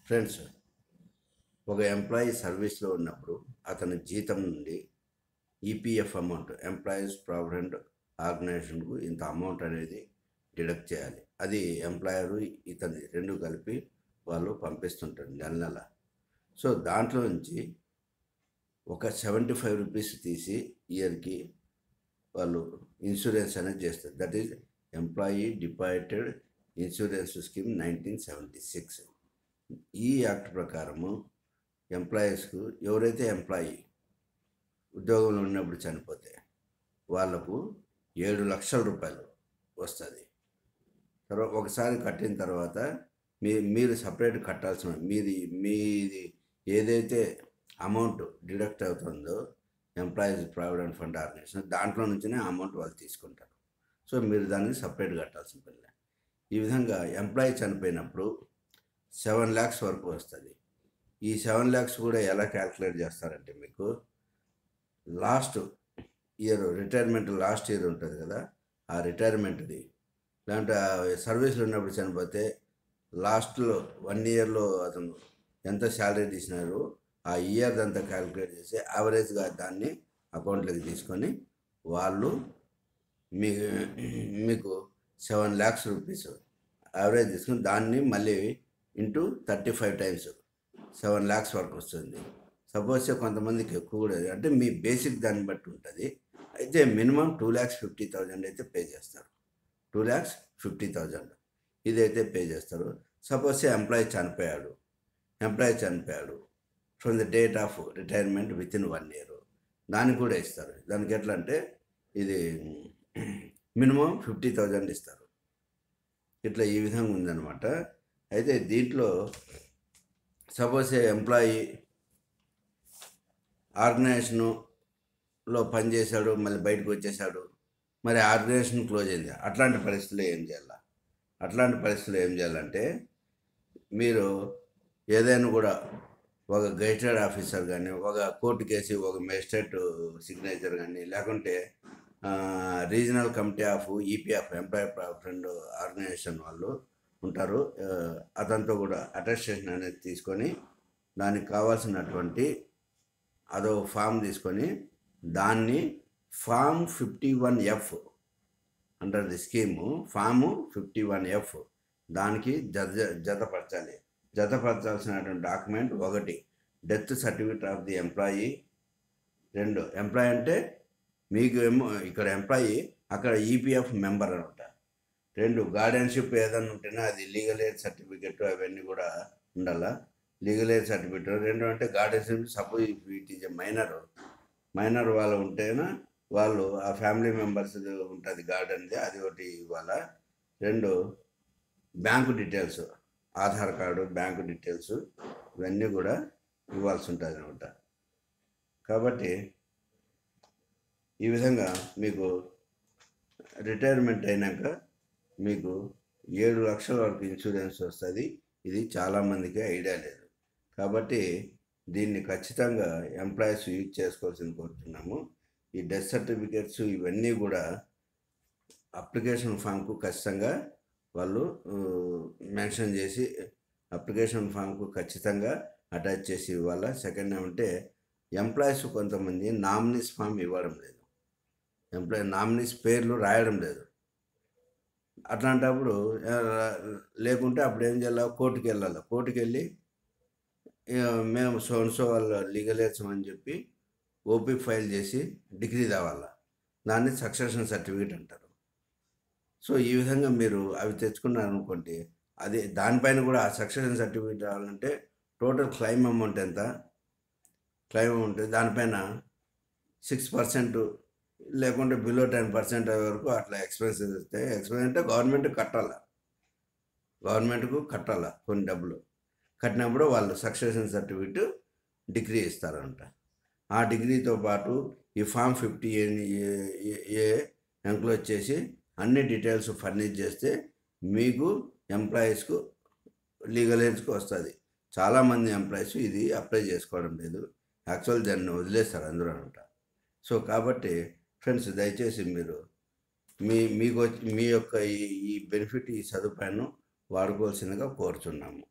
Friends, ఒక employee సర్వీస్లో ఉన్నప్పుడు అతని జీతం నుండి ఈపీఎఫ్ అమౌంట్, ఎంప్లాయీస్ ప్రావిడెంట్ ఆర్గనైజేషన్కు ఇంత అమౌంట్ అనేది డిడక్ట్ చేయాలి. అది ఎంప్లాయరు ఇతని రెండు కలిపి వాళ్ళు పంపిస్తుంటారు నెల నెల. సో దాంట్లో నుంచి ఒక 75 రూపీస్ తీసి ఇయర్కి వాళ్ళు ఇన్సూరెన్స్ అనేది చేస్తారు. That is employee deposited insurance scheme 1976. ఈ యాక్ట్ ప్రకారము ఎంప్లాయీస్కు ఎవరైతే ఎంప్లాయీ ఉద్యోగంలో ఉన్నప్పుడు చనిపోతే వాళ్లకు 7 లక్షల రూపాయలు వస్తుంది. తర్వాత ఒకసారి కట్టిన తర్వాత మీరు సపరేట్ కట్టాల్సిన మీది ఏదైతే అమౌంట్ డిడక్ట్ అవుతుందో ఎంప్లాయీస్ ప్రావిడెంట్ ఫండ్ ఆర్గనైజేషన్, దాంట్లో నుంచినే అమౌంట్ వాళ్ళు తీసుకుంటారు. సో మీరు దాన్ని సపరేట్ కట్టాల్సిన పని. ఈ విధంగా ఎంప్లాయీ చనిపోయినప్పుడు 7 lakhs వరకు వస్తుంది. ఈ 7 lakhs కూడా ఎలా క్యాల్కులేట్ చేస్తారంటే, మీకు last year retirement last year ఉంటుంది కదా, ఆ రిటైర్మెంట్ది లేదంటే సర్వీస్లో ఉన్నప్పుడు చనిపోతే లాస్ట్లో 1 yearలో అతను ఎంత శాలరీ తీసినారో ఆ ఇయర్ అంతా క్యాల్కులేట్ చేసి యావరేజ్గా దాన్ని అకౌంట్లోకి తీసుకొని వాళ్ళు మీకు 7 lakhs రూపీస్ యావరేజ్ తీసుకుని దాన్ని మళ్ళీ ఇంటూ 35 times 7 lakhs వరకు వస్తుంది. సపోజ్ కొంతమందికి ఎక్కువ కూడా, అంటే మీ బేసిక్ దాన్ని బట్టి ఉంటుంది. అయితే మినిమం 2,50,000 అయితే పే చేస్తారు. 2,50,000 ఇదైతే పే చేస్తారు. సపోజ్ ఎంప్లాయీ చనిపోయాడు from the date of retirement with in 1 year, దానికి కూడా ఇస్తారు. దానికి ఎట్లా అంటే ఇది మినిమం 50,000 ఇస్తారు. ఇట్లా ఈ విధంగా ఉందన్నమాట. అయితే దీంట్లో సపోజ్ ఎంప్లాయీ ఆర్గనైజేషన్లో పనిచేశాడు, మళ్ళీ బయటకు వచ్చేసాడు, మరి ఆర్గనైజేషన్ క్లోజ్ అయింది. అట్లాంటి పరిస్థితుల్లో ఏం చేయాలంటే మీరు ఏదైనా కూడా ఒక గెజిటెడ్ ఆఫీసర్ కానీ, ఒక కోర్టు కేసు ఒక మేజిస్ట్రేట్ సిగ్నేచర్ కానీ, లేకుంటే regional committee of EPF employee provident organisation వాళ్ళు ఉంటారు. అతనితో కూడా అటెస్టేషన్ అనేది తీసుకొని దానికి కావాల్సినటువంటి అదో ఫామ్ తీసుకొని దాన్ని form 51F under the scheme, form 51F దానికి జతపరచాల్సినటువంటి document: 1 death certificate of the employee, 2 employee అంటే మీకు ఏమో ఇక్కడ ఎంప్లాయీ, అక్కడ ఈపీఎఫ్ మెంబర్ అనమాట, 2 గార్డియన్షిప్ ఏదైనా ఉంటేనే అది లీగల్ ఎయిడ్ సర్టిఫికెట్ అవన్నీ కూడా ఉండాలా. లీగల్ ఎయిడ్ సర్టిఫికెట్ 2 అంటే guardianship. Suppose it is minor వాళ్ళు ఉంటేనా వాళ్ళు ఆ ఫ్యామిలీ మెంబర్స్ ఉంటుంది గార్డెన్ది, అది ఒకటి ఇవ్వాలా. 2 bank details, Aadhaar card, bank details ఇవన్నీ కూడా ఇవ్వాల్సి ఉంటుంది అనమాట. కాబట్టి ఈ విధంగా మీకు రిటైర్మెంట్ అయినాక మీకు 7 లక్షల వరకు ఇన్సూరెన్స్ వస్తుంది. ఇది చాలామందికి ఐడియా లేదు. కాబట్టి దీన్ని ఖచ్చితంగా ఎంప్లాయీస్ యూజ్ చేసుకోవాల్సింది కోరుతున్నాము. ఈ డెత్ సర్టిఫికేట్స్ ఇవన్నీ కూడా అప్లికేషన్ ఫామ్కు ఖచ్చితంగా వాళ్ళు మెన్షన్ చేసి అప్లికేషన్ ఫామ్కు ఖచ్చితంగా అటాచ్ చేసి ఇవ్వాలి. సెకండ్ ఏమంటే ఎంప్లాయీస్ కొంతమంది నామినీస్ ఫామ్ ఇవ్వడం లేదు, ఎంప్లాయీ నామినీస్ పేర్లు రాయడం లేదు. అట్లాంటప్పుడు లేకుంటే అప్పుడు ఏం చేయాలి, కోర్టుకి వెళ్ళి మేము సో వాళ్ళ లీగల్ ఎయిడ్స్ అని చెప్పి ఓపీ ఫైల్ చేసి డిగ్రీ తేవాలా. దాన్ని సక్సెషన్ సర్టిఫికేట్ అంటారు. సో ఈ విధంగా మీరు అవి తెచ్చుకున్నారు అనుకోండి, అది దానిపైన కూడా ఆ సక్సెషన్ సర్టిఫికేట్ రావాలంటే టోటల్ క్లెయిమ్ అమౌంట్ ఎంత, దానిపైన 6% లేకుంటే బిలో 10% వరకు అట్లా ఎక్స్పెన్సెస్ వస్తాయి. ఎక్స్పెన్స్ అంటే గవర్నమెంట్కు కట్టాలా కొన్ని డబ్బులు. కట్టినప్పుడు వాళ్ళు సక్సెషన్ సర్టిఫికేట్ డిగ్రీ ఇస్తారంట. ఆ డిగ్రీతో పాటు ఈ ఫామ్ 50A ఎంక్లోజ్ చేసి అన్ని డీటెయిల్స్ ఫర్నిష్ చేస్తే మీకు ఎంప్లాయీస్కు లీగల్ ఎయిడ్స్కి వస్తుంది. చాలామంది ఎంప్లాయీస్ ఇది అప్లై చేసుకోవడం లేదు, యాక్చువల్ దాన్ని వదిలేస్తారు అందరూ అనమాట. సో కాబట్టి ఫ్రెండ్స్, దయచేసి మీరు మీ యొక్క ఈ బెనిఫిట్, ఈ సదుపాయాన్ని వాడుకోవాల్సిందిగా కోరుచున్నాము.